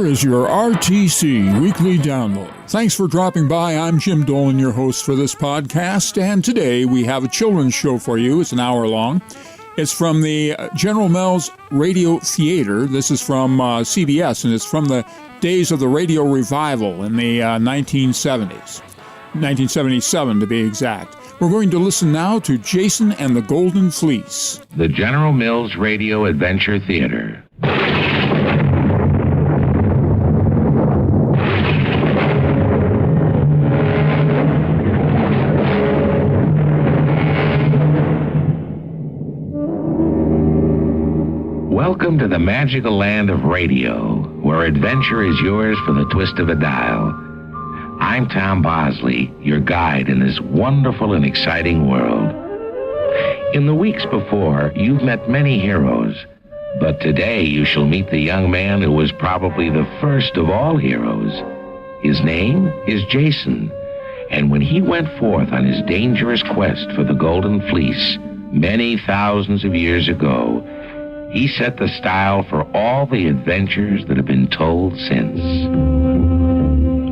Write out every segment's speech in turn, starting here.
is your RTC Weekly Download. Thanks for dropping by. I'm Jim Dolan, your host for this podcast, and today we have a children's show for you. It's an hour long. It's from the General Mills Radio Theater. This is from CBS, and it's from the days of the radio revival in the 1970s. 1977 to be exact. We're going to listen now to Jason and the Golden Fleece. The General Mills Radio Adventure Theater. Welcome to the magical land of radio, where adventure is yours for the twist of a dial. I'm Tom Bosley, your guide in this wonderful and exciting world. In the weeks before, you've met many heroes, but today you shall meet the young man who was probably the first of all heroes. His name is Jason, and when he went forth on his dangerous quest for the Golden Fleece many thousands of years ago, he set the style for all the adventures that have been told since.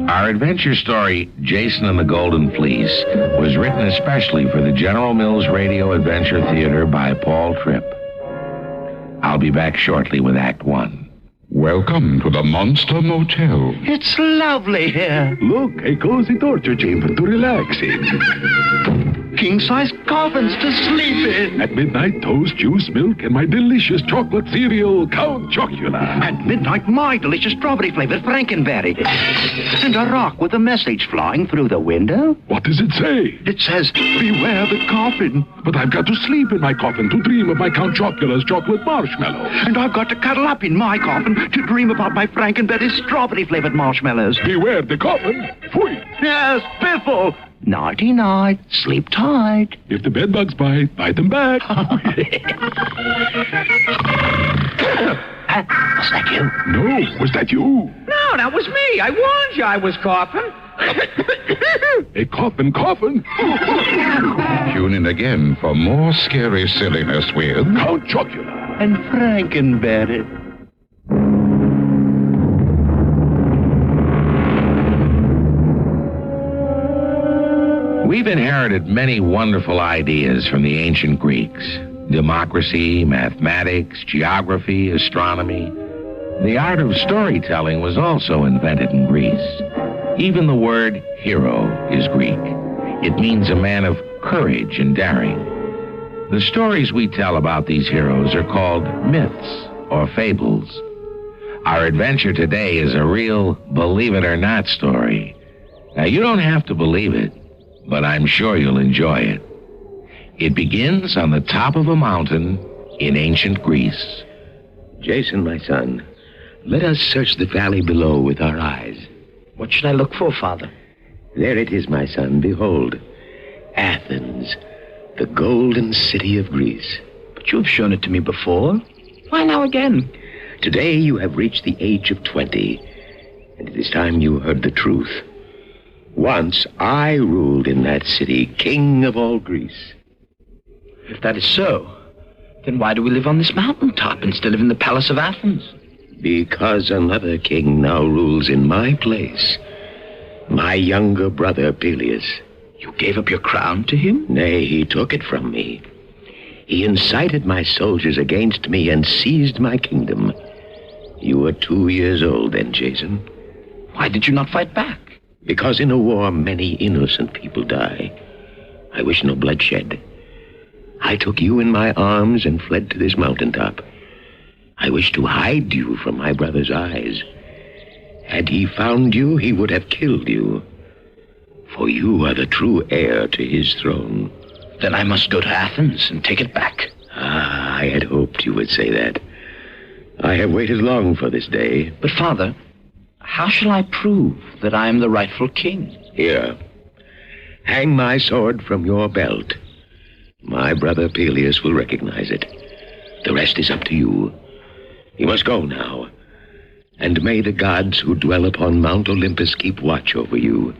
Our adventure story, Jason and the Golden Fleece, was written especially for the General Mills Radio Adventure Theater by Paul Tripp. I'll be back shortly with Act One. Welcome to the Monster Motel. It's lovely here. Look, a cozy torture chamber to relax in. King-size coffins to sleep in. At midnight, toast, juice, milk, and my delicious chocolate cereal, Count Chocula. At midnight, my delicious strawberry-flavored Frankenberry. And a rock with a message flying through the window. What does it say? It says, beware the coffin. But I've got to sleep in my coffin to dream of my Count Chocula's chocolate marshmallow. And I've got to cuddle up in my coffin to dream about my Frankenberry's strawberry-flavored marshmallows. Beware the coffin. Phui. Yes, Biffle. Nighty-night. Sleep tight. If the bedbugs bite them back. Was that you? No, was that you? No, that was me. I warned you I was coughing. A coffin. Tune in again for more scary silliness with Count Chocula and Frankenberry. We've inherited many wonderful ideas from the ancient Greeks. Democracy, mathematics, geography, astronomy. The art of storytelling was also invented in Greece. Even the word hero is Greek. It means a man of courage and daring. The stories we tell about these heroes are called myths or fables. Our adventure today is a real believe-it-or-not story. Now, you don't have to believe it, but I'm sure you'll enjoy it. It begins on the top of a mountain in ancient Greece. Jason, my son, let us search the valley below with our eyes. What should I look for, Father? There it is, my son. Behold, Athens, the golden city of Greece. But you have shown it to me before. Why now again? Today you have reached the age of 20, and it is time you heard the truth. Once I ruled in that city, king of all Greece. If that is so, then why do we live on this mountaintop instead of in the palace of Athens? Because another king now rules in my place. My younger brother, Peleus. You gave up your crown to him? Nay, he took it from me. He incited my soldiers against me and seized my kingdom. You were 2 years old then, Jason. Why did you not fight back? Because in a war, many innocent people die. I wish no bloodshed. I took you in my arms and fled to this mountaintop. I wish to hide you from my brother's eyes. Had he found you, he would have killed you. For you are the true heir to his throne. Then I must go to Athens and take it back. Ah, I had hoped you would say that. I have waited long for this day. But, Father, how shall I prove that I am the rightful king? Here, hang my sword from your belt. My brother Peleus will recognize it. The rest is up to you. You must go now. And may the gods who dwell upon Mount Olympus keep watch over you.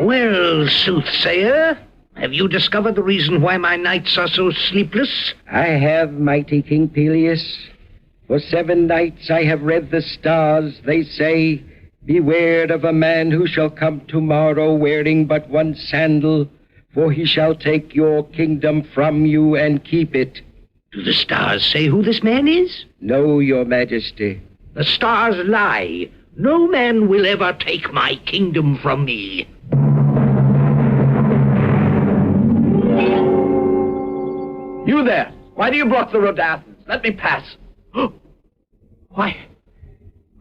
Well, soothsayer, Have you discovered the reason why my nights are so sleepless? I have, mighty King Peleus. For 7 nights I have read the stars. They say, beware of a man who shall come tomorrow wearing but one sandal, for he shall take your kingdom from you and keep it. Do the stars say who this man is? No, your majesty. The stars lie. No man will ever take my kingdom from me. You there! Why do you block the road to Athens? Let me pass. Why?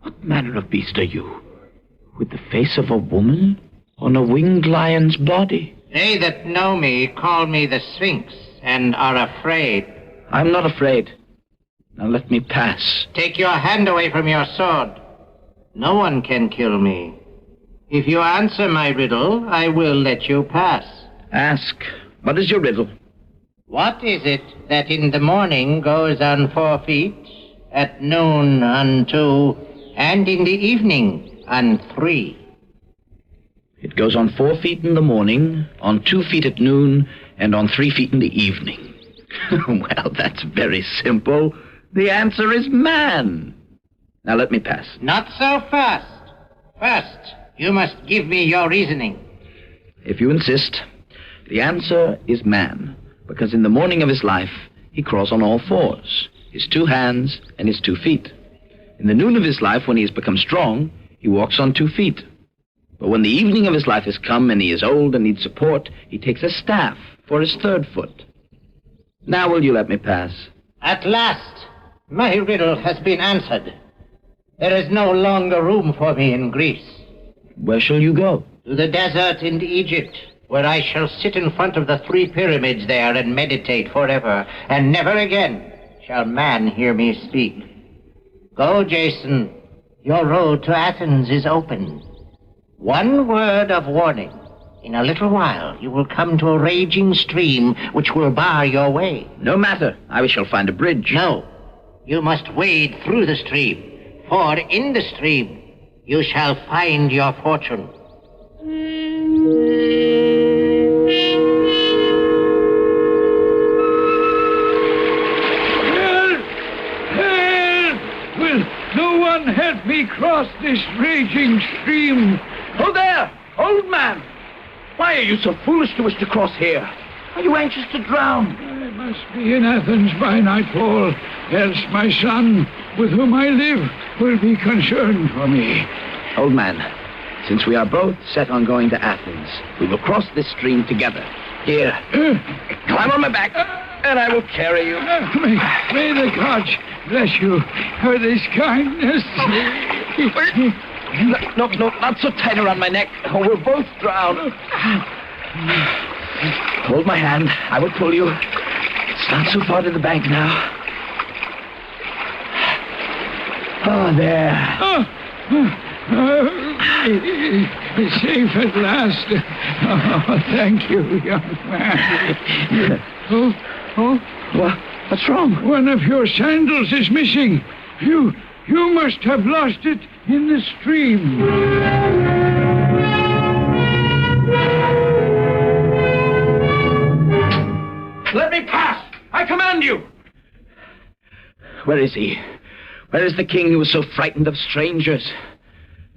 What manner of beast are you? With the face of a woman on a winged lion's body? They that know me call me the Sphinx and are afraid. I'm not afraid. Now let me pass. Take your hand away from your sword. No one can kill me. If you answer my riddle, I will let you pass. Ask. What is your riddle? What is it that in the morning goes on 4 feet, at noon on 2, and in the evening on 3? It goes on 4 feet in the morning, on 2 feet at noon, and on 3 feet in the evening. Well, that's very simple. The answer is man. Now let me pass. Not so fast. First, you must give me your reasoning. If you insist, the answer is man, because in the morning of his life, he crawls on all 4s, his 2 hands and his 2 feet. In the noon of his life, when he has become strong, he walks on 2 feet. But when the evening of his life has come and he is old and needs support, he takes a staff for his 3rd foot. Now will you let me pass? At last, my riddle has been answered. There is no longer room for me in Greece. Where shall you go? To the desert in Egypt, where I shall sit in front of the 3 pyramids there and meditate forever, and never again shall man hear me speak. Go, Jason. Your road to Athens is open. One word of warning. In a little while, you will come to a raging stream which will bar your way. No matter. I shall find a bridge. No. You must wade through the stream, for in the stream you shall find your fortune. Will no one help me cross this raging stream? Oh, there! Old man! Why are you so foolish to wish to cross here? Are you anxious to drown? I must be in Athens by nightfall, else my son, with whom I live, will be concerned for me. Old man, since we are both set on going to Athens, we will cross this stream together. Here, climb on my back, and I will carry you. May the gods bless you for this kindness. No, not so tight around my neck, or we'll both drown. Hold my hand, I will pull you. It's not so far to the bank now. Oh, there. Safe at last. Oh, thank you, young man. What's wrong? One of your sandals is missing. You must have lost it in the stream. Let me pass! I command you! Where is he? Where is the king who was so frightened of strangers?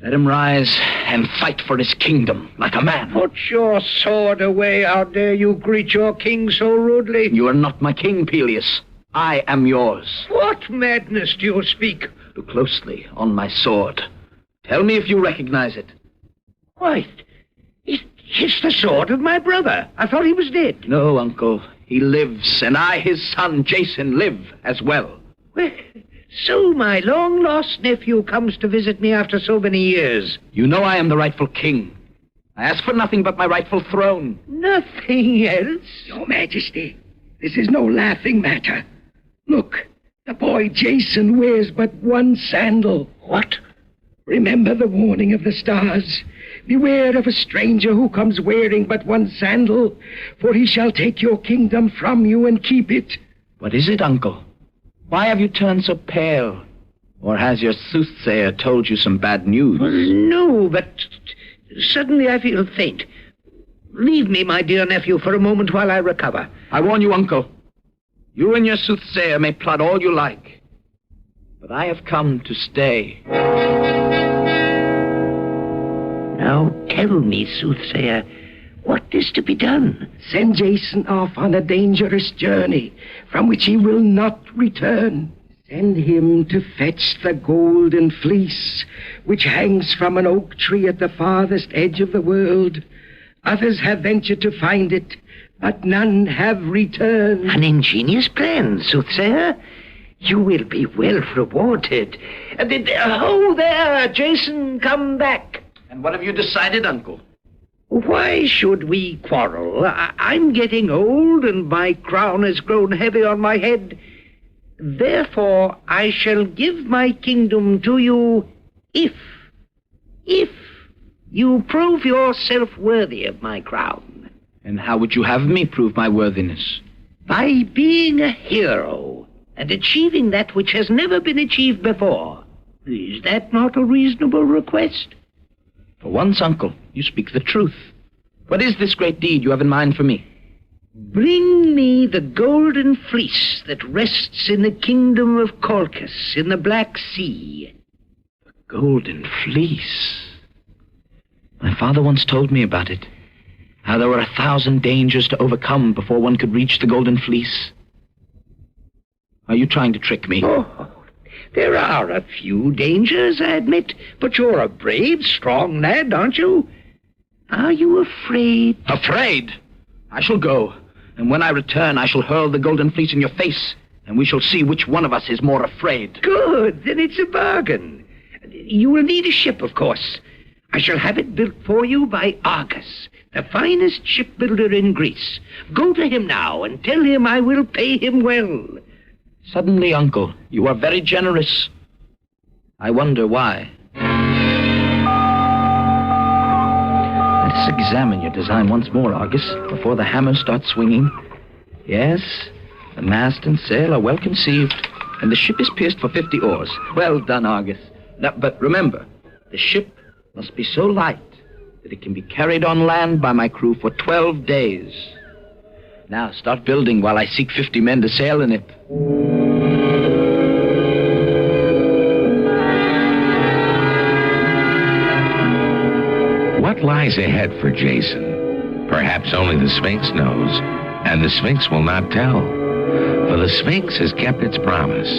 Let him rise and fight for his kingdom like a man. Put your sword away. How dare you greet your king so rudely? You are not my king, Peleus. I am yours. What madness do you speak? Look closely on my sword. Tell me if you recognize it. Why, it's the sword of my brother. I thought he was dead. No, uncle. He lives, and I, his son, Jason, live as well. Well, so my long-lost nephew comes to visit me after so many years. You know I am the rightful king. I ask for nothing but my rightful throne. Nothing else? Your Majesty, this is no laughing matter. Look, the boy Jason wears but one sandal. What? Remember the warning of the stars. Beware of a stranger who comes wearing but one sandal, for he shall take your kingdom from you and keep it. What is it, uncle? Why have you turned so pale? Or has your soothsayer told you some bad news? No, but suddenly I feel faint. Leave me, my dear nephew, for a moment while I recover. I warn you, Uncle. You and your soothsayer may plot all you like, but I have come to stay. Now tell me, soothsayer, what is to be done? Send Jason off on a dangerous journey from which he will not return. Send him to fetch the golden fleece which hangs from an oak tree at the farthest edge of the world. Others have ventured to find it, but none have returned. An ingenious plan, soothsayer. You will be well rewarded. Oh, there, Jason, come back. And what have you decided, Uncle? Why should we quarrel? I'm getting old, and my crown has grown heavy on my head. Therefore, I shall give my kingdom to you if you prove yourself worthy of my crown. And how would you have me prove my worthiness? By being a hero and achieving that which has never been achieved before. Is that not a reasonable request? For once, Uncle, you speak the truth. What is this great deed you have in mind for me? Bring me the golden fleece that rests in the kingdom of Colchis in the Black Sea. The golden fleece. My father once told me about it. How there were 1,000 dangers to overcome before one could reach the golden fleece. Are you trying to trick me? Oh, there are a few dangers, I admit, but you're a brave, strong lad, aren't you? Are you afraid? Afraid? I shall go, and when I return, I shall hurl the golden fleece in your face, and we shall see which one of us is more afraid. Good, then it's a bargain. You will need a ship, of course. I shall have it built for you by Argus, the finest shipbuilder in Greece. Go to him now and tell him I will pay him well. Suddenly, Uncle, you are very generous. I wonder why. Let us examine your design once more, Argus, before the hammer starts swinging. Yes, the mast and sail are well conceived, and the ship is pierced for 50 oars. Well done, Argus. Now, but remember, the ship must be so light that it can be carried on land by my crew for 12 days. Now, start building while I seek 50 men to sail in it. What lies ahead for Jason? Perhaps only the Sphinx knows, and the Sphinx will not tell. For the Sphinx has kept its promise.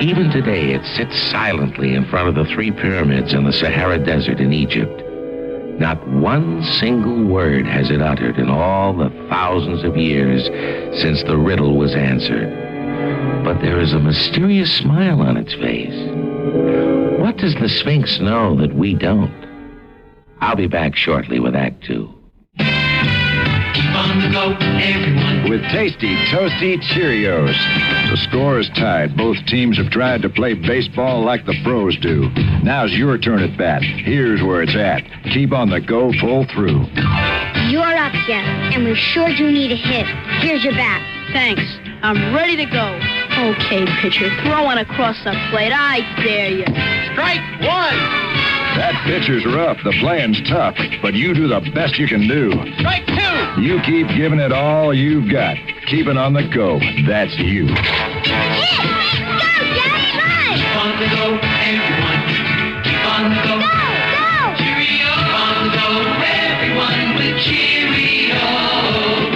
Even today, it sits silently in front of the 3 pyramids in the Sahara Desert in Egypt. Not one single word has it uttered in all the thousands of years since the riddle was answered. But there is a mysterious smile on its face. What does the Sphinx know that we don't? I'll be back shortly with Act 2. Keep on the go, everyone. With tasty, toasty Cheerios. The score is tied. Both teams have tried to play baseball like the pros do. Now's your turn at bat. Here's where it's at. Keep on the go, pull through. You're up, Jeff, and we sure do need a hit. Here's your bat. Thanks. I'm ready to go. Okay, pitcher, throw one across the plate. I dare you. Strike one. That pitcher's rough, the playing's tough, but you do the best you can do. Strike two! You keep giving it all you've got. Keep it on the go. That's you. Hit! Go, Jeff! Run! Keep on the go, everyone. Keep on the go. Go! Go! Cheerio! Keep on the go, everyone, with Cheerios.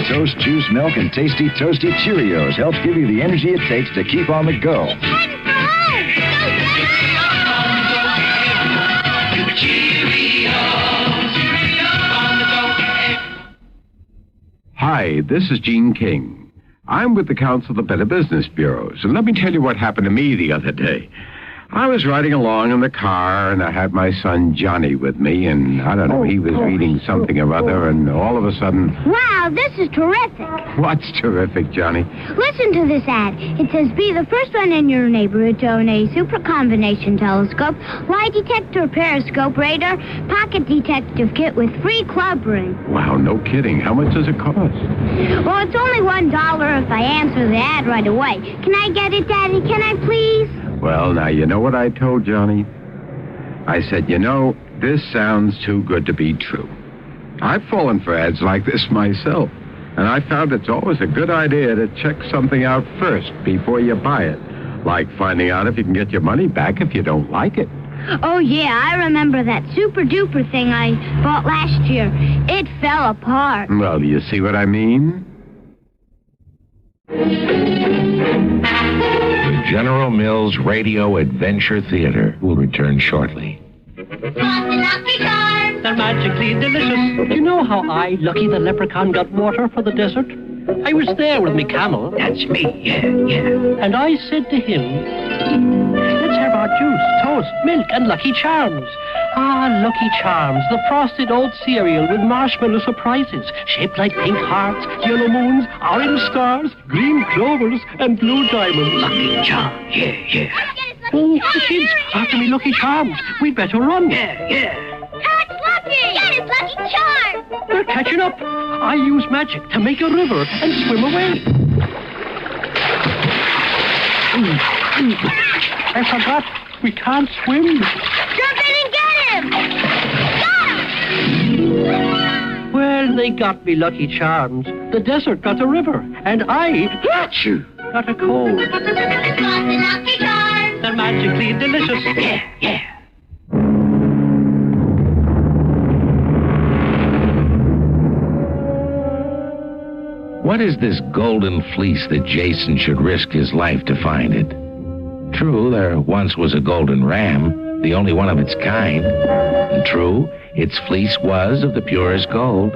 Toast, juice, milk, and tasty, toasty Cheerios helps give you the energy it takes to keep on the go. Heading for home! Go, Jeff! Hi, this is Gene King. I'm with the Council of the Better Business Bureaus, and let me tell you what happened to me the other day. I was riding along in the car, and I had my son Johnny with me, and I don't know, he was reading something or other, and all of a sudden... Wow, this is terrific. What's terrific, Johnny? Listen to this ad. It says, be the first one in your neighborhood to own a super combination telescope, lie detector, periscope, radar, pocket detective kit with free club ring. Wow, no kidding. How much does it cost? Well, it's only $1 if I answer the ad right away. Can I get it, Daddy? Can I please? Well, now, you know what I told Johnny? I said, you know, this sounds too good to be true. I've fallen for ads like this myself, and I found it's always a good idea to check something out first before you buy it, like finding out if you can get your money back if you don't like it. Oh, yeah, I remember that super-duper thing I bought last year. It fell apart. Well, do you see what I mean? The General Mills Radio Adventure Theater will return shortly. They're magically delicious. You know how I, Lucky the Leprechaun, got water for the desert? I was there with me camel. That's me, yeah. And I said to him, let's have our juice, toast, milk, and Lucky Charms. Ah, Lucky Charms, the frosted oat cereal with marshmallow surprises, shaped like pink hearts, yellow moons, orange stars, green clovers, and blue diamonds. Lucky Charms, yeah. Oh, the kids, after me Lucky Charms. We'd better run. Yeah. Catch Lucky! Get his Lucky Charm! They're catching up. I use magic to make a river and swim away. I forgot. We can't swim. Jump in and get him! Got him! Well, they got me Lucky Charms. The desert got a river, and I got a cold. Lucky Charms! They're magically delicious. Yeah. What is this golden fleece that Jason should risk his life to find it? True, there once was a golden ram, the only one of its kind. And true, its fleece was of the purest gold.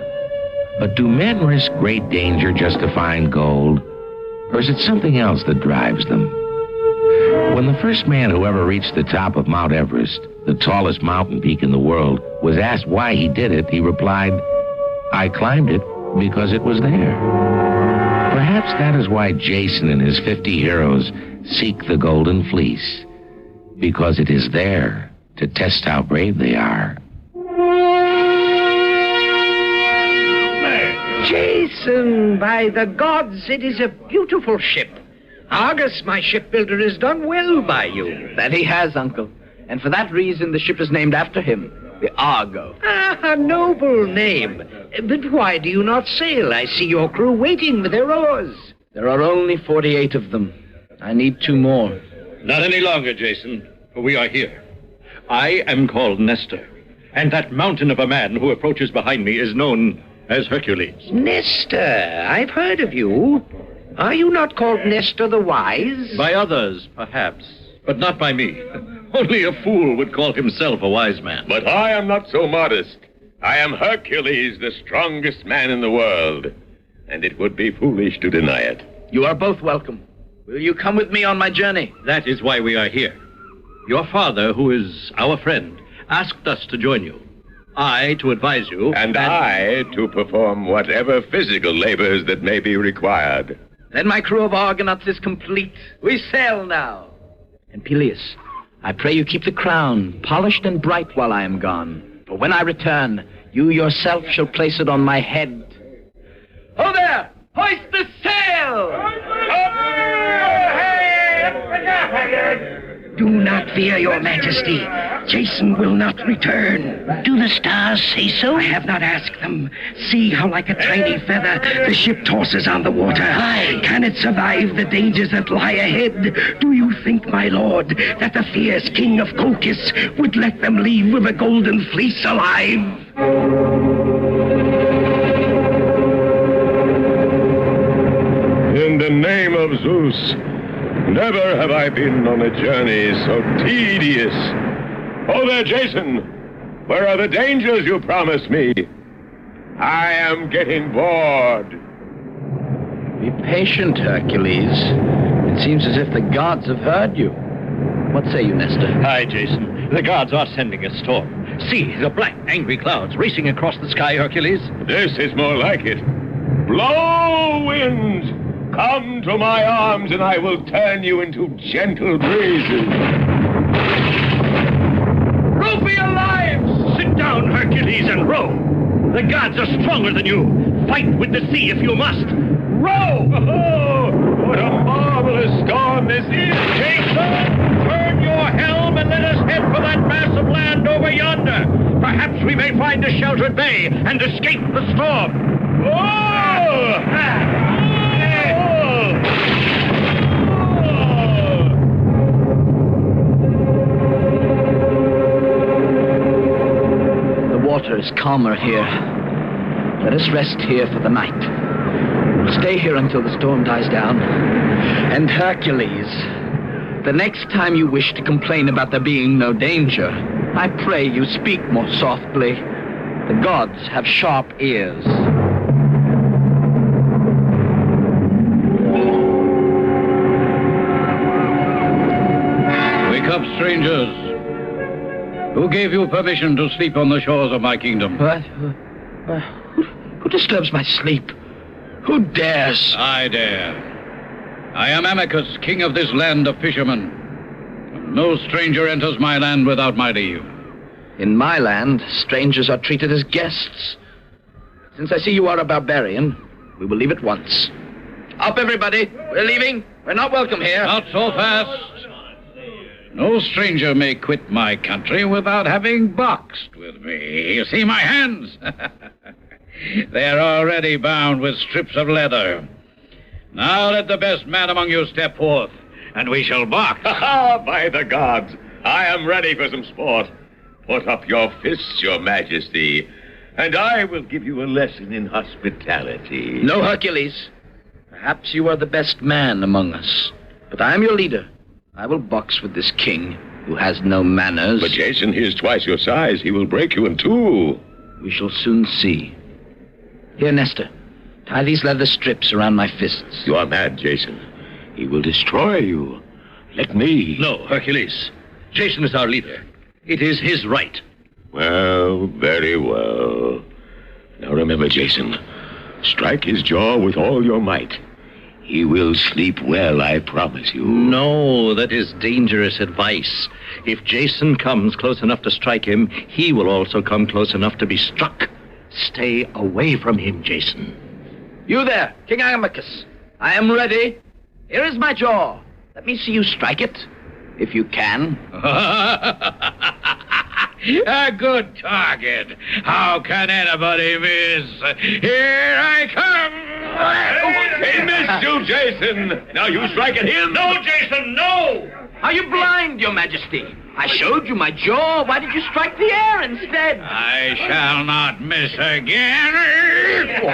But do men risk great danger just to find gold? Or is it something else that drives them? When the first man who ever reached the top of Mount Everest, the tallest mountain peak in the world, was asked why he did it, he replied, I climbed it because it was there. Perhaps that is why Jason and his 50 heroes seek the golden fleece, because it is there to test how brave they are. Jason, by the gods, it is a beautiful ship. Argus, my shipbuilder, has done well by you. That he has, Uncle. And for that reason, the ship is named after him, the Argo. Ah, a noble name. But why do you not sail? I see your crew waiting with their oars. There are only 48 of them. I need 2 more. Not any longer, Jason, for we are here. I am called Nestor, and that mountain of a man who approaches behind me is known as Hercules. Nestor, I've heard of you. Are you not called Nestor the Wise? By others, perhaps, but not by me. Only a fool would call himself a wise man. But I am not so modest. I am Hercules, the strongest man in the world, and it would be foolish to deny it. You are both welcome. Will you come with me on my journey? That is why we are here. Your father, who is our friend, asked us to join you. I to advise you. And I to perform whatever physical labors that may be required. Then my crew of Argonauts is complete. We sail now. And Peleus, I pray you keep the crown polished and bright while I am gone. For when I return, you yourself shall place it on my head. Ho there! Hoist the sail! Do not fear, your majesty. Jason will not return. Do the stars say so? I have not asked them. See how like a tiny feather the ship tosses on the water. Aye. Can it survive the dangers that lie ahead? Do you think, my lord, that the fierce king of Colchis would let them leave with the golden fleece alive? In the name of Zeus, never have I been on a journey so tedious. Oh there, Jason. Where are the dangers you promised me? I am getting bored. Be patient, Hercules. It seems as if the gods have heard you. What say you, Nestor? Aye, Jason. The gods are sending a storm. See, the black, angry clouds racing across the sky, Hercules. This is more like it. Blow, winds! Come to my arms, and I will turn you into gentle breezes. Row for your lives! Sit down, Hercules, and row. The gods are stronger than you. Fight with the sea if you must. Row! Oh, what a marvelous storm this is, Jason! Turn your helm and let us head for that mass of land over yonder. Perhaps we may find a sheltered bay and escape the storm. The water is calmer here. Let us rest here for the night. We'll stay here until the storm dies down. And Hercules, the next time you wish to complain about there being no danger, I pray you speak more softly. The gods have sharp ears. Wake up, strangers. Who gave you permission to sleep on the shores of my kingdom? What? Who disturbs my sleep? Who dares? I dare. I am Amycus, king of this land of fishermen. No stranger enters my land without my leave. In my land, strangers are treated as guests. Since I see you are a barbarian, we will leave at once. Up, everybody! We're leaving. We're not welcome here. Not so fast. No stranger may quit my country without having boxed with me. You see my hands? They're already bound with strips of leather. Now let the best man among you step forth, and we shall box. By the gods, I am ready for some sport. Put up your fists, your majesty, and I will give you a lesson in hospitality. No, Hercules. Perhaps you are the best man among us, but I am your leader. I will box with this king who has no manners. But Jason, he is twice your size. He will break you in two. We shall soon see. Here, Nestor, tie these leather strips around my fists. You are mad, Jason. He will destroy you. Let me. No, Hercules. Jason is our leader. It is his right. Well, very well. Now remember, Jason, strike his jaw with all your might. He will sleep well, I promise you. No, that is dangerous advice. If Jason comes close enough to strike him, he will also come close enough to be struck. Stay away from him, Jason. You there, King Amycus. I am ready. Here is my jaw. Let me see you strike it, if you can. A good target. How can anybody miss? Here I come. He missed you, Jason. Now you strike at him. No, Jason, no! Are you blind, your majesty? I showed you my jaw. Why did you strike the air instead? I shall not miss again.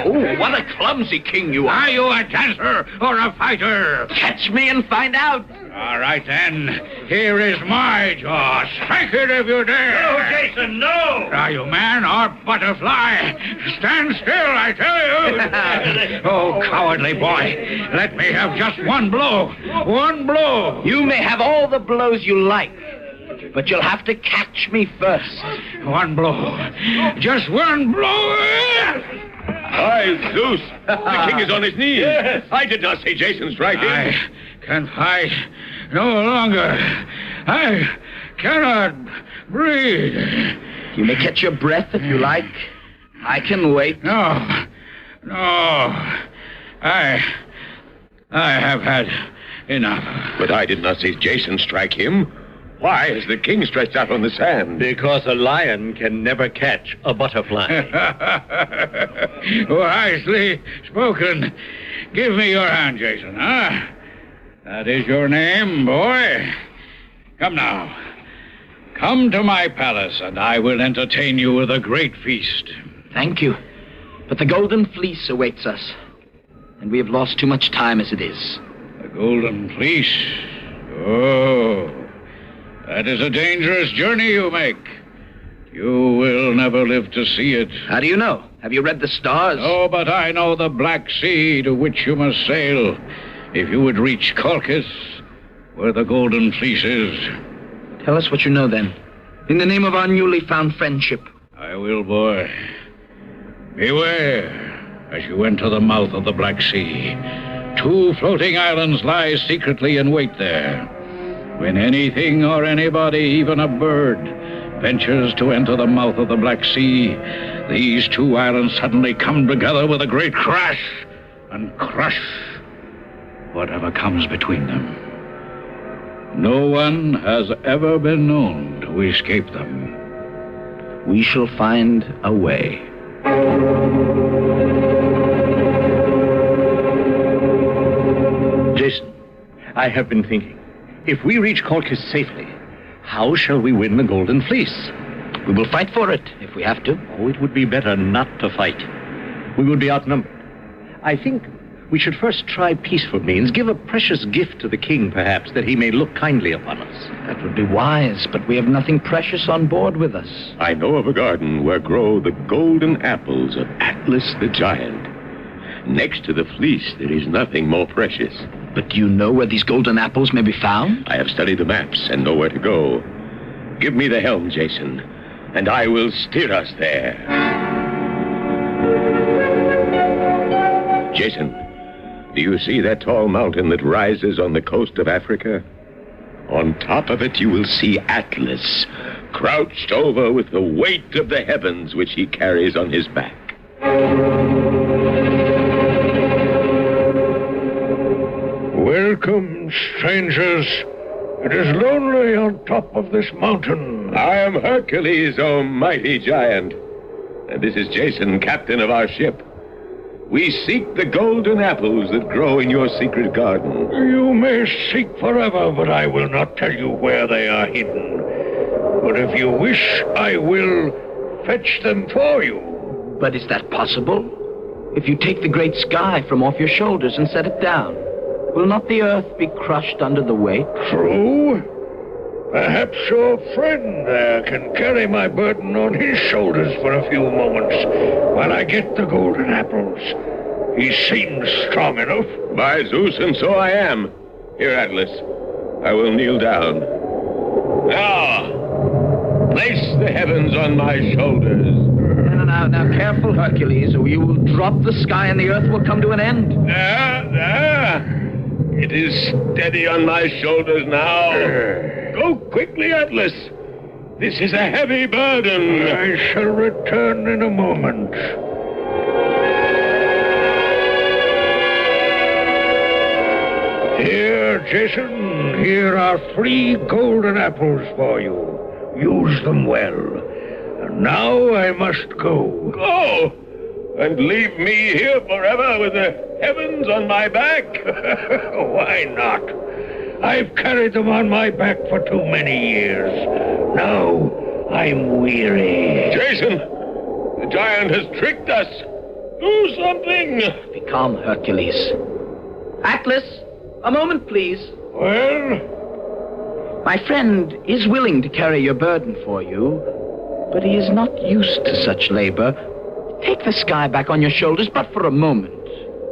Oh, what a clumsy king you are. Are you a dancer or a fighter? Catch me and find out. All right, then. Here is my jaw. Strike it if you dare. No, Jason, no! Are you man or butterfly? Stand still, I tell you. Oh, cowardly boy. Let me have just one blow. One blow. You may have all the blows you like, but you'll have to catch me first. One blow. Just one blow. Hi, Zeus. The king is on his knees. Yes. I did not say Jason strike him. I can fight no longer. I cannot breathe. You may catch your breath if you like. I can wait. No. I have had enough. But I did not say Jason strike him. Why is the king stretched out on the sand? Because a lion can never catch a butterfly. Wisely spoken. Give me your hand, Jason, huh? That is your name, boy. Come now. Come to my palace, and I will entertain you with a great feast. Thank you. But the golden fleece awaits us, and we have lost too much time as it is. The golden fleece? Oh, that is a dangerous journey you make. You will never live to see it. How do you know? Have you read the stars? Oh, but I know the Black Sea to which you must sail if you would reach Colchis, where the golden fleece is. Tell us what you know, then, in the name of our newly found friendship. I will, boy. Beware as you enter the mouth of the Black Sea. 2 floating islands lie secretly in wait there. When anything or anybody, even a bird, ventures to enter the mouth of the Black Sea, these 2 islands suddenly come together with a great crash and crush whatever comes between them. No one has ever been known to escape them. We shall find a way. Jason, I have been thinking. If we reach Colchis safely, how shall we win the Golden Fleece? We will fight for it, if we have to. Oh, it would be better not to fight. We would be outnumbered. I think we should first try peaceful means, give a precious gift to the king, perhaps, that he may look kindly upon us. That would be wise, but we have nothing precious on board with us. I know of a garden where grow the golden apples of Atlas the giant. Next to the fleece, there is nothing more precious. But do you know where these golden apples may be found? I have studied the maps and know where to go. Give me the helm, Jason, and I will steer us there. Jason, do you see that tall mountain that rises on the coast of Africa? On top of it, you will see Atlas, crouched over with the weight of the heavens which he carries on his back. Welcome, strangers. It is lonely on top of this mountain. I am Hercules, O mighty giant. And this is Jason, captain of our ship. We seek the golden apples that grow in your secret garden. You may seek forever, but I will not tell you where they are hidden. But if you wish, I will fetch them for you. But is that possible? If you take the great sky from off your shoulders and set it down, will not the earth be crushed under the weight? True. Perhaps your friend there can carry my burden on his shoulders for a few moments while I get the golden apples. He seems strong enough. By Zeus, and so I am. Here, Atlas, I will kneel down. Now, place the heavens on my shoulders. Now, careful, Hercules, or you will drop the sky and the earth will come to an end. There. It is steady on my shoulders now. Go quickly, Atlas. This is a heavy burden. I shall return in a moment. Here, Jason, here are 3 golden apples for you. Use them well. And now I must go. Go! And leave me here forever with the heavens on my back? Why not? I've carried them on my back for too many years. Now I'm weary. Jason, the giant has tricked us. Do something. Be calm, Hercules. Atlas, a moment, please. Well? My friend is willing to carry your burden for you, but he is not used to such labor. Take the sky back on your shoulders, but for a moment,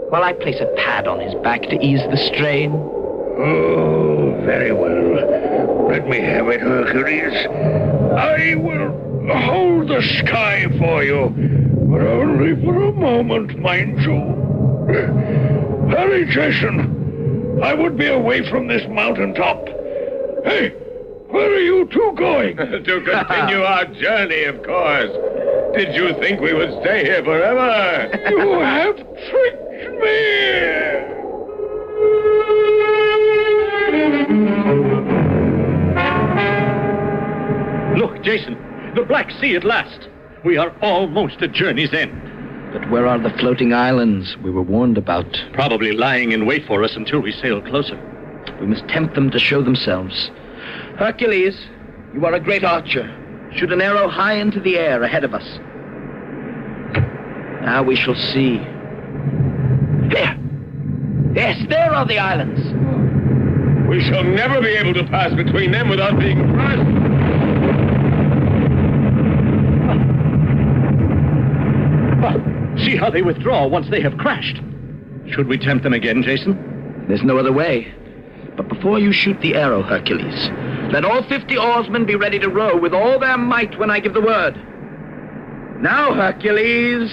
while I place a pad on his back to ease the strain. Oh, very well. Let me have it, Hercules. I will hold the sky for you, but only for a moment, mind you. Hurry, Jason. I would be away from this mountaintop. Hey, where are you two going? To continue our journey, of course. Did you think we would stay here forever? You have tricked me! Look, Jason, the Black Sea at last. We are almost at journey's end. But where are the floating islands we were warned about? Probably lying in wait for us until we sail closer. We must tempt them to show themselves. Hercules, you are a great archer. Shoot an arrow high into the air ahead of us. Now we shall see. There! Yes, there are the islands. We shall never be able to pass between them without being crushed. See how they withdraw once they have crashed. Should we tempt them again, Jason? There's no other way. But before you shoot the arrow, Hercules, let all 50 oarsmen be ready to row with all their might when I give the word. Now, Hercules,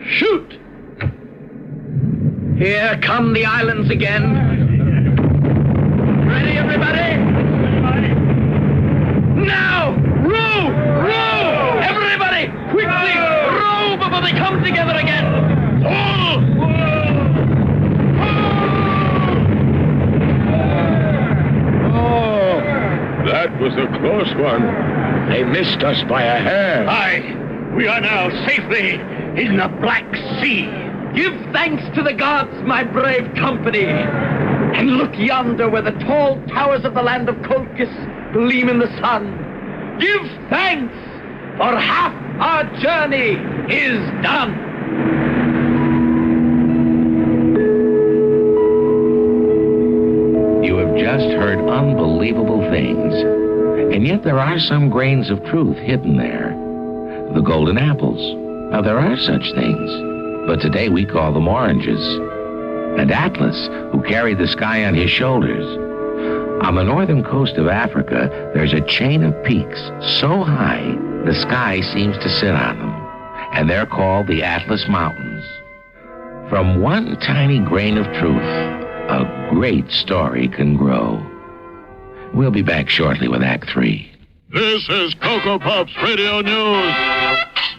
shoot! Here come the islands again. Ready, everybody? Now! Row! Row! Everybody, quickly! Row before they come together again! Pull! one. They missed us by a hair. Aye, we are now safely in the Black Sea. Give thanks to the gods, my brave company. And look yonder where the tall towers of the land of Colchis gleam in the sun. Give thanks, for half our journey is done. You have just heard unbelievable things, and yet there are some grains of truth hidden there. The golden apples. Now, there are such things, but today we call them oranges. And Atlas, who carried the sky on his shoulders. On the northern coast of Africa, there's a chain of peaks so high the sky seems to sit on them, and they're called the Atlas Mountains. From one tiny grain of truth, a great story can grow. We'll be back shortly with Act 3. This is Cocoa Puffs Radio News.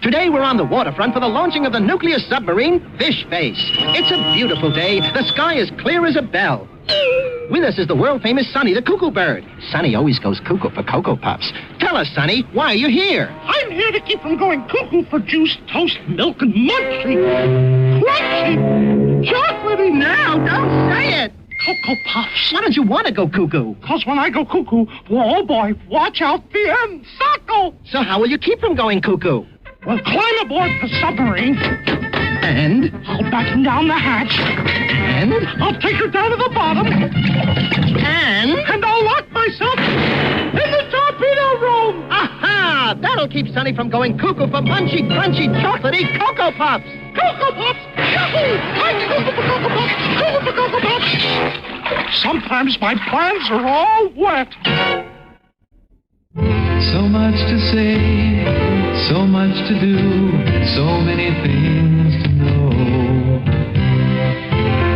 Today we're on the waterfront for the launching of the nuclear submarine Fish Face. It's a beautiful day. The sky is clear as a bell. With us is the world-famous Sonny the cuckoo bird. Sonny always goes cuckoo for Cocoa Puffs. Tell us, Sonny, why are you here? I'm here to keep from going cuckoo for juice, toast, milk, and munchy. Crunchy. Chocolatey. Now, don't say it. Cocoa Puffs. Why don't you want to go cuckoo? Because when I go cuckoo, oh boy, watch out the end. Suckle. So how will you keep from going cuckoo? Well, climb aboard the submarine. And? I'll batten down the hatch. And? I'll take her down to the bottom. And I'll lock myself in the torpedo room. Aha! That'll keep Sonny from going cuckoo for munchy, crunchy, chocolatey Cocoa Puffs. Cocoa Puffs! Yahoo! I'm cuckoo for Cocoa Puffs! Cuckoo for Cocoa Puffs! Sometimes my plans are all wet. So much to say, so much to do, so many things to know.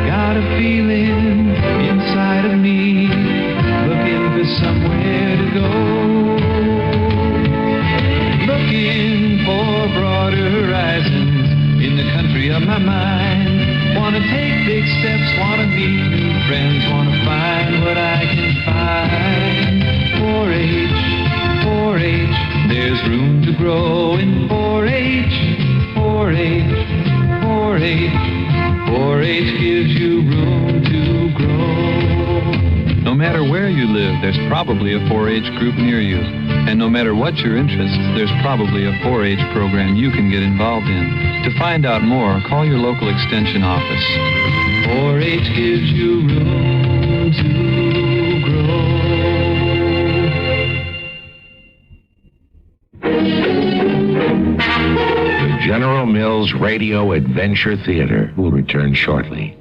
Got a feeling inside of me, looking for somewhere to go. Looking for broader horizons in the country of my mind. Wanna take big steps, wanna meet new friends, wanna find what I can find. 4-H, there's room to grow in 4-H, 4-H, 4-H. 4-H gives you room to grow. No matter where you live, there's probably a 4-H group near you. And no matter what your interests, there's probably a 4-H program you can get involved in. To find out more, call your local extension office. 4-H gives you room to grow. The General Mills Radio Adventure Theater will return shortly.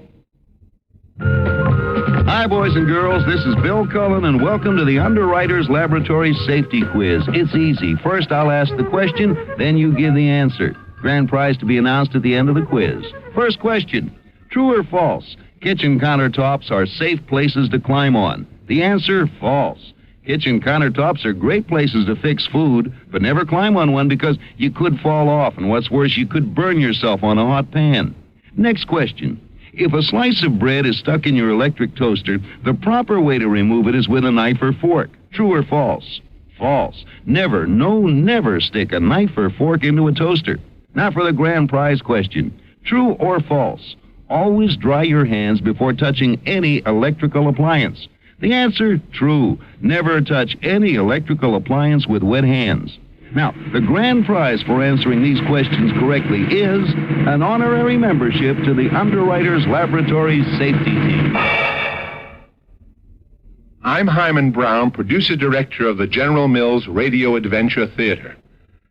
Hi, boys and girls. This is Bill Cullen, and welcome to the Underwriters Laboratory Safety Quiz. It's easy. First, I'll ask the question, then you give the answer. Grand prize to be announced at the end of the quiz. First question, true or false? Kitchen countertops are safe places to climb on. The answer, false. Kitchen countertops are great places to fix food, but never climb on one because you could fall off, and what's worse, you could burn yourself on a hot pan. Next question. If a slice of bread is stuck in your electric toaster, the proper way to remove it is with a knife or fork. True or false? False. Never, no, never stick a knife or fork into a toaster. Now for the grand prize question. True or false? Always dry your hands before touching any electrical appliance. The answer, true. Never touch any electrical appliance with wet hands. Now, the grand prize for answering these questions correctly is an honorary membership to the Underwriters Laboratory Safety Team. I'm Hyman Brown, producer-director of the General Mills Radio Adventure Theater.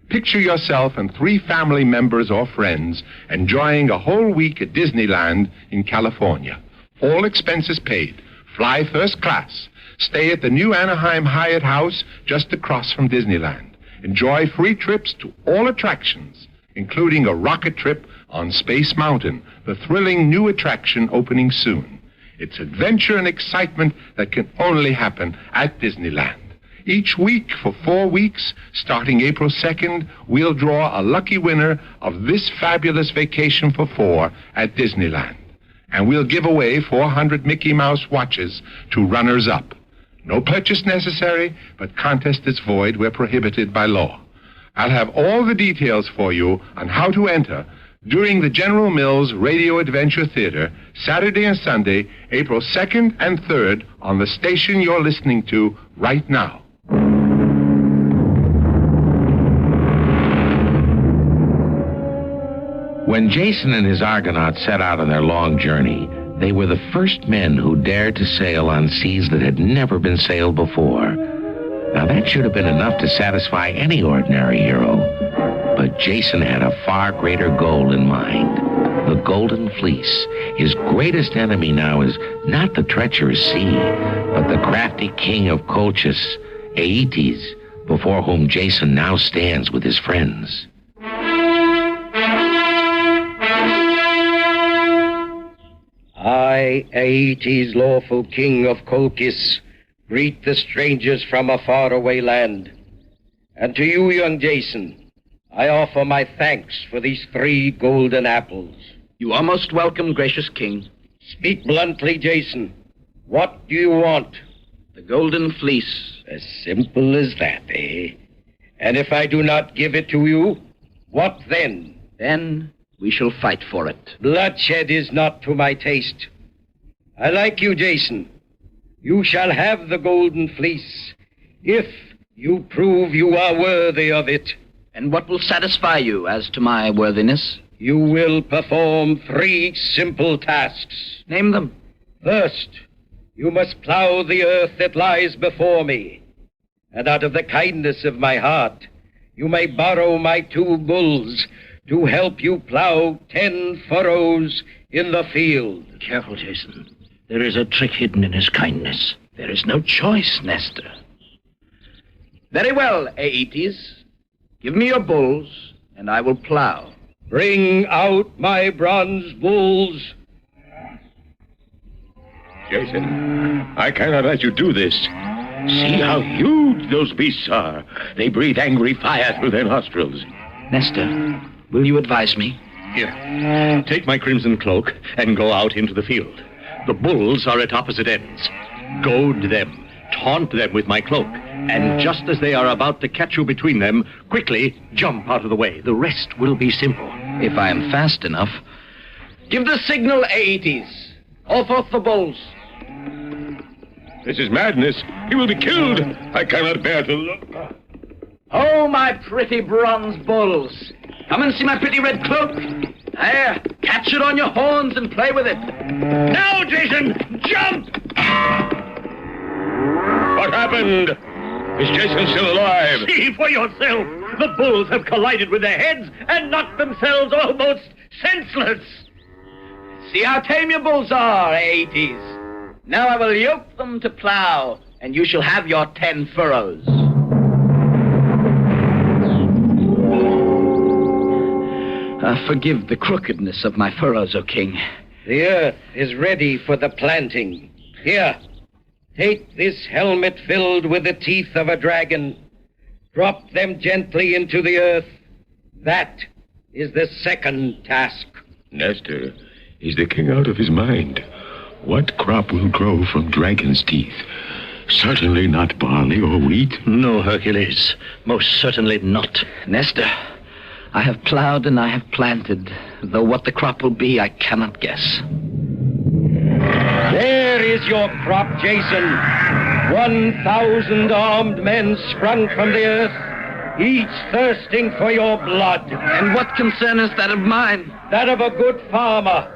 Picture yourself and 3 family members or friends enjoying a whole week at Disneyland in California. All expenses paid. Fly first class. Stay at the new Anaheim Hyatt House just across from Disneyland. Enjoy free trips to all attractions, including a rocket trip on Space Mountain, the thrilling new attraction opening soon. It's adventure and excitement that can only happen at Disneyland. Each week for 4 weeks, starting April 2nd, we'll draw a lucky winner of this fabulous vacation for 4 at Disneyland. And we'll give away 400 Mickey Mouse watches to runners-up. No purchase necessary, but contest is void where prohibited by law. I'll have all the details for you on how to enter during the General Mills Radio Adventure Theater, Saturday and Sunday, April 2nd and 3rd, on the station you're listening to right now. When Jason and his Argonauts set out on their long journey, they were the first men who dared to sail on seas that had never been sailed before. Now, that should have been enough to satisfy any ordinary hero. But Jason had a far greater goal in mind. The Golden Fleece. His greatest enemy now is not the treacherous sea, but the crafty king of Colchis, Aeetes, before whom Jason now stands with his friends. I, Aeetes, lawful king of Colchis, greet the strangers from a faraway land. And to you, young Jason, I offer my thanks for these 3 golden apples. You are most welcome, gracious king. Speak bluntly, Jason. What do you want? The Golden Fleece. As simple as that, eh? And if I do not give it to you, what then? Then we shall fight for it. Bloodshed is not to my taste. I like you, Jason. You shall have the Golden Fleece, if you prove you are worthy of it. And what will satisfy you as to my worthiness? You will perform 3 simple tasks. Name them. First, you must plow the earth that lies before me. And out of the kindness of my heart, you may borrow my 2 bulls to help you plow 10 furrows in the field. Careful, Jason. There is a trick hidden in his kindness. There is no choice, Nestor. Very well, Aeetes. Give me your bulls, and I will plow. Bring out my bronze bulls. Jason, I cannot let you do this. See how huge those beasts are. They breathe angry fire through their nostrils. Nestor, will you advise me? Here, take my crimson cloak and go out into the field. The bulls are at opposite ends. Goad them, taunt them with my cloak, and just as they are about to catch you between them, quickly jump out of the way. The rest will be simple. If I am fast enough. Give the signal, Aeetes. Call forth the bulls. This is madness. He will be killed. I cannot bear to look. Oh, my pretty bronze bulls. Come and see my pretty red cloak. There, catch it on your horns and play with it. Now, Jason, jump! What happened? Is Jason still alive? See for yourself. The bulls have collided with their heads and knocked themselves almost senseless. See how tame your bulls are, Aeetes. Now I will yoke them to plow, and you shall have your 10 furrows. Forgive the crookedness of my furrows, O king. The earth is ready for the planting. Here, take this helmet filled with the teeth of a dragon. Drop them gently into the earth. That is the second task. Nestor, is the king out of his mind? What crop will grow from dragon's teeth? Certainly not barley or wheat. No, Hercules. Most certainly not. Nestor, I have plowed and I have planted, though what the crop will be, I cannot guess. There is your crop, Jason. 1,000 armed men sprung from the earth, each thirsting for your blood. And what concern is that of mine? That of a good farmer.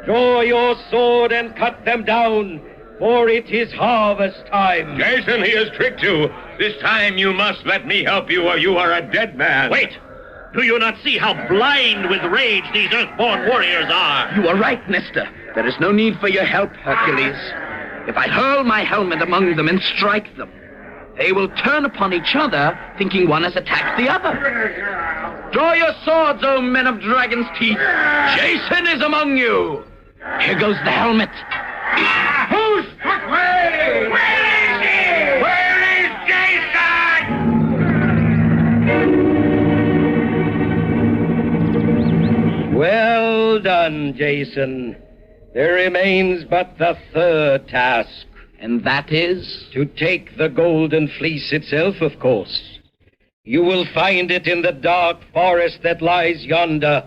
Draw your sword and cut them down, for it is harvest time. Jason, he has tricked you. This time you must let me help you, or you are a dead man. Wait! Do you not see how blind with rage these earthborn warriors are? You are right, Nestor. There is no need for your help, Hercules. If I hurl my helmet among them and strike them, they will turn upon each other, thinking one has attacked the other. Draw your swords, O men of dragon's teeth. Jason is among you. Here goes the helmet. Who's away? Where is he? Where is Jason? Well done, Jason. There remains but the third task. And that is? To take the golden fleece itself, of course. You will find it in the dark forest that lies yonder,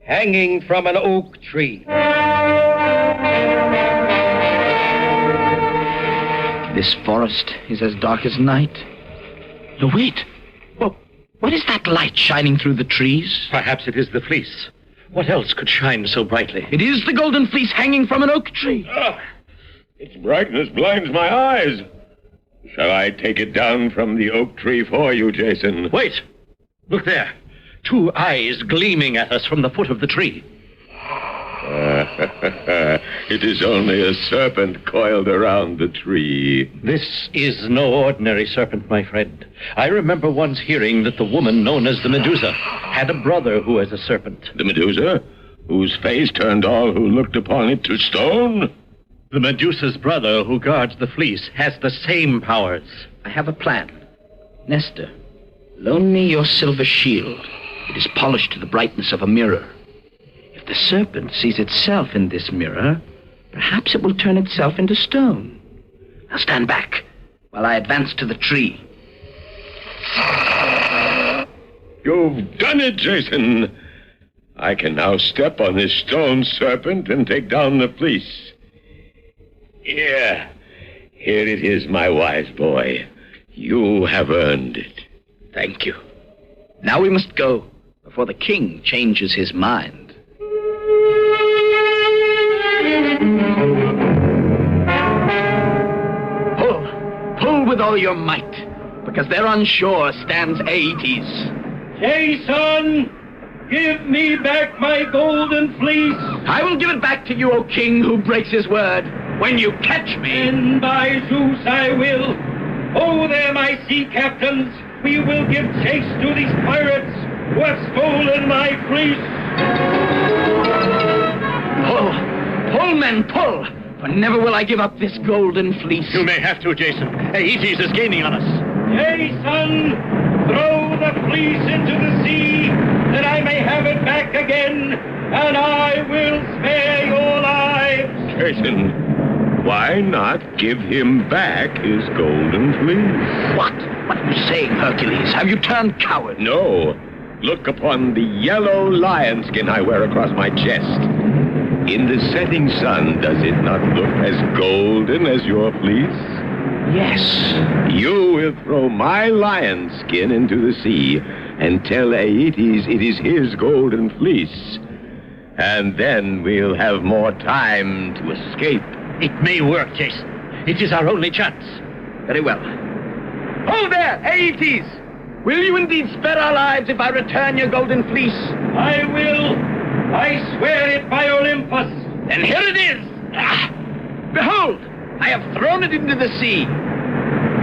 hanging from an oak tree. This forest is as dark as night. No, wait. What is that light shining through the trees? Perhaps it is the fleece. What else could shine so brightly? It is the golden fleece hanging from an oak tree. Its brightness blinds my eyes. Shall I take it down from the oak tree for you, Jason? Wait! Look there. 2 eyes gleaming at us from the foot of the tree. It is only a serpent coiled around the tree. This is no ordinary serpent, my friend. I remember once hearing that the woman known as the Medusa had a brother who was a serpent. The Medusa? Whose face turned all who looked upon it to stone? The Medusa's brother who guards the fleece has the same powers. I have a plan. Nestor, loan me your silver shield. It is polished to the brightness of a mirror. If the serpent sees itself in this mirror, perhaps it will turn itself into stone. Now stand back while I advance to the tree. You've done it, Jason. I can now step on this stone serpent and take down the fleece. Here it is, my wise boy. You have earned it. Thank you. Now we must go before the king changes his mind. Pull with all your might, because there on shore stands Aeetes. Jason, give me back my golden fleece. I will give it back to you, O king, who breaks his word, when you catch me. And by Zeus I will. Oh, there, my sea captains, we will give chase to these pirates who have stolen my fleece. Pull, men, pull, for never will I give up this golden fleece. You may have to, Jason. Aeetes is gaining on us. Jason, throw the fleece into the sea, that I may have it back again, and I will spare your lives. Jason, why not give him back his golden fleece? What are you saying, Hercules? Have you turned coward? No. Look upon the yellow lion skin I wear across my chest. In the setting sun, does it not look as golden as your fleece? Yes. You will throw my lion skin into the sea and tell Aeetes it is his golden fleece. And then we'll have more time to escape. It may work, Jason. It is our only chance. Very well. Hold there, Aeetes! Will you indeed spare our lives if I return your golden fleece? I will. I swear it by Olympus. Then here it is. Behold, I have thrown it into the sea.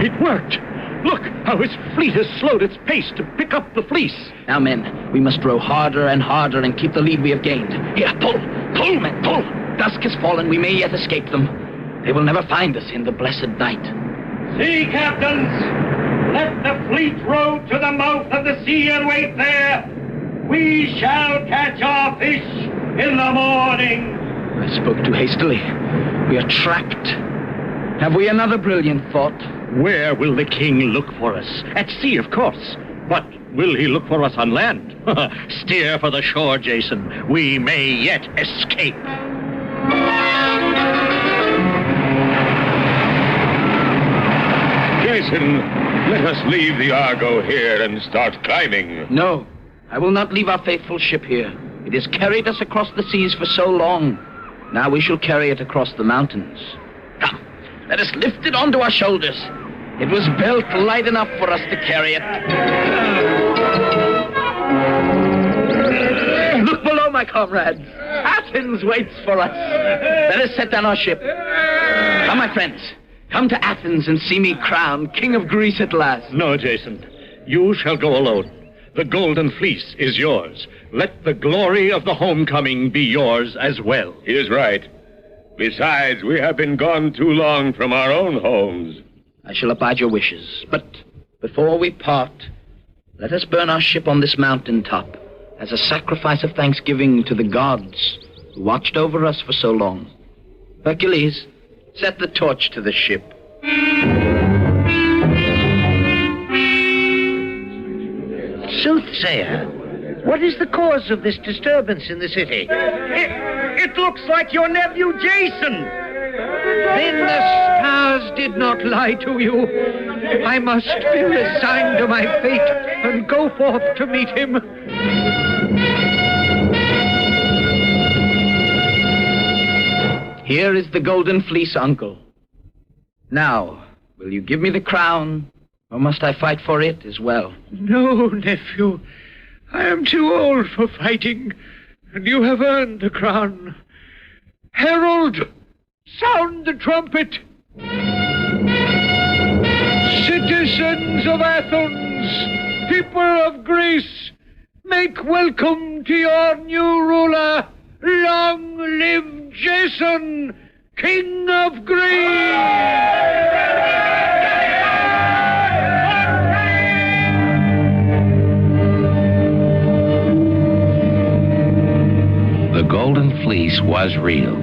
It worked. Look how his fleet has slowed its pace to pick up the fleece. Now, men, we must row harder and harder and keep the lead we have gained. Here, pull, men, pull. Dusk has fallen. We may yet escape them. They will never find us in the blessed night. Sea captains, let the fleet row to the mouth of the sea and wait there. We shall catch our fish in the morning. I spoke too hastily. We are trapped. Have we another brilliant thought? Where will the king look for us? At sea, of course. But will he look for us on land? Steer for the shore, Jason. We may yet escape. Jason, let us leave the Argo here and start climbing. No, I will not leave our faithful ship here. It has carried us across the seas for so long. Now we shall carry it across the mountains. Come, let us lift it onto our shoulders. It was built light enough for us to carry it. Look below, my comrades. Athens waits for us. Let us set down our ship. Come, my friends. Come to Athens and see me crowned King of Greece at last. No, Jason. You shall go alone. The golden fleece is yours. Let the glory of the homecoming be yours as well. He is right. Besides, we have been gone too long from our own homes. I shall abide your wishes. But before we part, let us burn our ship on this mountain top as a sacrifice of thanksgiving to the gods who watched over us for so long. Hercules, set the torch to the ship. Soothsayer, what is the cause of this disturbance in the city? It looks like your nephew Jason. Then the stars did not lie to you. I must be resigned to my fate and go forth to meet him. Here is the golden fleece, uncle. Now, will you give me the crown, or must I fight for it as well? No, nephew. I am too old for fighting, and you have earned the crown. Herald, sound the trumpet. Citizens of Athens, people of Greece, make welcome to your new ruler. Long live Jason, King of Greece! The golden fleece was real.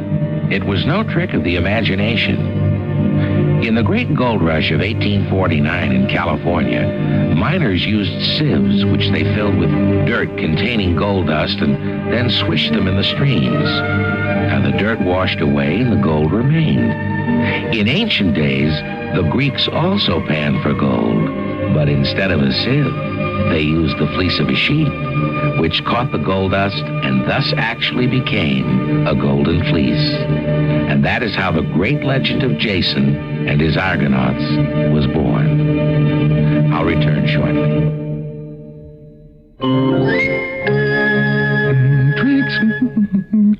It was no trick of the imagination. In the great gold rush of 1849 in California, miners used sieves which they filled with dirt containing gold dust and then swished them in the streams. And the dirt washed away and the gold remained. In ancient days, the Greeks also panned for gold, but instead of a sieve, they used the fleece of a sheep, which caught the gold dust and thus actually became a golden fleece. And that is how the great legend of Jason and his Argonauts was born. I'll return shortly. Tricks.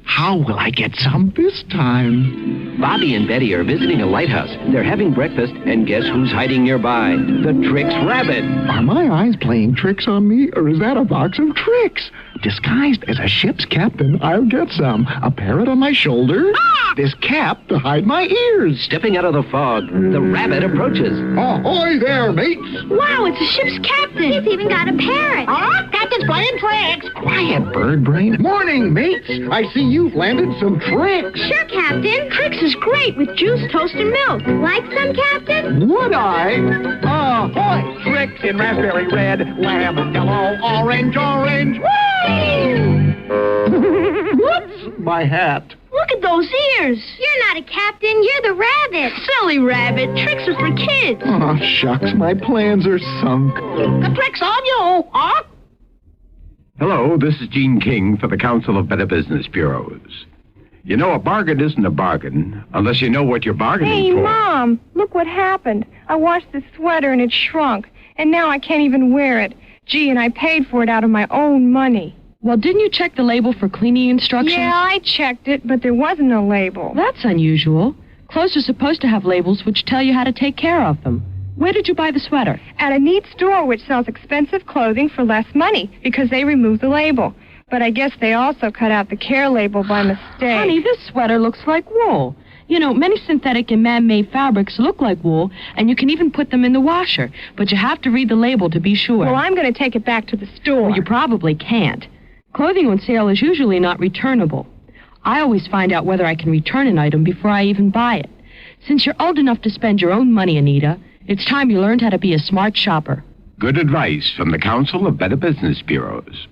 How will I get some this time? Bobby and Betty are visiting a lighthouse. They're having breakfast, and guess who's hiding nearby? The Tricks Rabbit. Are my eyes playing tricks on me, or is that a box of tricks? Disguised as a ship's captain, I'll get some. A parrot on my shoulder, this cap to hide my ears. Stepping out of the fog, the rabbit approaches. Ahoy there, mates! Wow, it's a ship's captain. He's even got a parrot. Captain's playing tricks. Quiet, bird brain. Morning, mates. I see you've landed some tricks. Sure, Captain. Tricks is great with juice, toast, and milk. Like some, Captain? Would I? Ahoy! Tricks in raspberry red, lemon yellow, orange. Whoops! My hat. Look at those ears. You're not a captain. You're the rabbit. Silly rabbit. Tricks are for kids. Oh, shucks. My plans are sunk. The trick's on you, huh? Hello, this is Gene King for the Council of Better Business Bureaus. You know, a bargain isn't a bargain unless you know what you're bargaining Hey, for. Mom, look what happened. I washed this sweater and it shrunk, and now I can't even wear it. Gee, and I paid for it out of my own money. Well, didn't you check the label for cleaning instructions? Yeah, I checked it, but there wasn't a label. That's unusual. Clothes are supposed to have labels which tell you how to take care of them. Where did you buy the sweater? At a neat store which sells expensive clothing for less money because they removed the label. But I guess they also cut out the care label by mistake. Honey, this sweater looks like wool. You know, many synthetic and man-made fabrics look like wool, and you can even put them in the washer. But you have to read the label to be sure. Well, I'm going to take it back to the store. Well, you probably can't. Clothing on sale is usually not returnable. I always find out whether I can return an item before I even buy it. Since you're old enough to spend your own money, Anita, it's time you learned how to be a smart shopper. Good advice from the Council of Better Business Bureaus.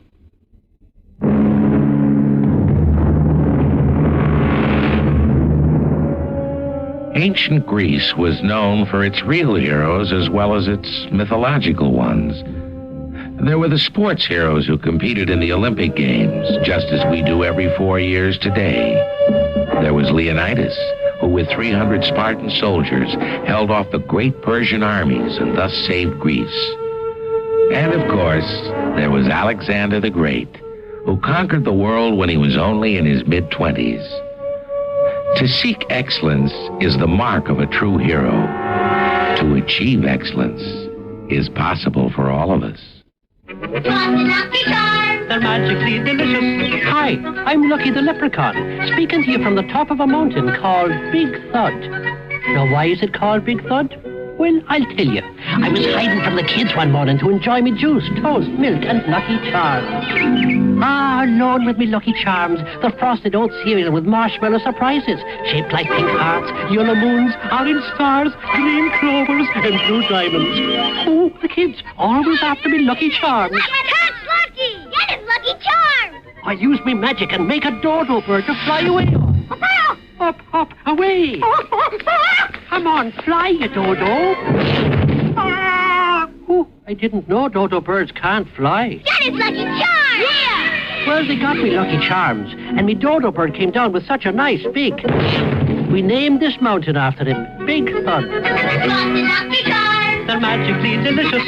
Ancient Greece was known for its real heroes as well as its mythological ones. There were the sports heroes who competed in the Olympic Games, just as we do every 4 years today. There was Leonidas, who with 300 Spartan soldiers held off the great Persian armies and thus saved Greece. And of course, there was Alexander the Great, who conquered the world when he was only in his mid-20s. To seek excellence is the mark of a true hero. To achieve excellence is possible for all of us. They're magically delicious. Hi, I'm Lucky the Leprechaun, speaking to you from the top of a mountain called Big Thud. Now, why is it called Big Thud? Well, I'll tell you. I was hiding from the kids one morning to enjoy me juice, toast, milk, and Lucky Charms. Ah, alone with me Lucky Charms, the frosted oat cereal with marshmallow surprises, shaped like pink hearts, yellow moons, orange stars, green clovers, and blue diamonds. Oh, the kids always after me Lucky Charms. Catch Lucky! Get his Lucky Charm! I use me magic and make a dodo bird to fly away on. Up, up, away. Come on, fly, you dodo. Oh, I didn't know dodo birds can't fly. Get his Lucky Charm! Yeah! Well, they got me Lucky Charms, and me dodo bird came down with such a nice beak. We named this mountain after him, Big Thud. Lucky Charm! They're magically delicious.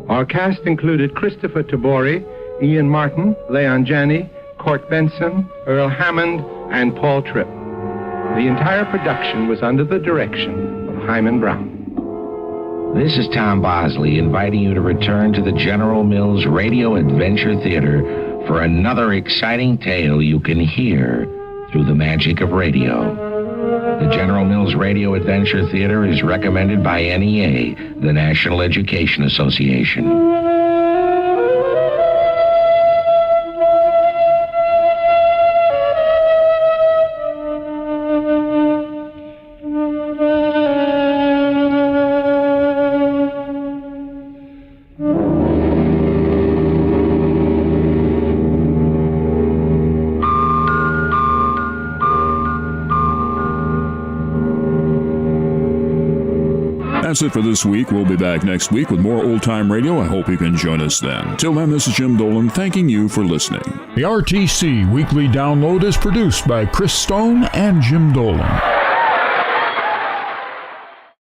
Our cast included Christopher Tabori, Ian Martin, Leon Janney, Court Benson, Earl Hammond, and Paul Tripp. The entire production was under the direction of Hyman Brown. This is Tom Bosley inviting you to return to the General Mills Radio Adventure Theater for another exciting tale you can hear through the magic of radio. The General Mills Radio Adventure Theater is recommended by NEA, the National Education Association. That's it for this week. We'll be back next week with more old-time radio. I hope you can join us then. Till then, this is Jim Dolan thanking you for listening. The RTC Weekly Download is produced by Chris Stone and Jim Dolan.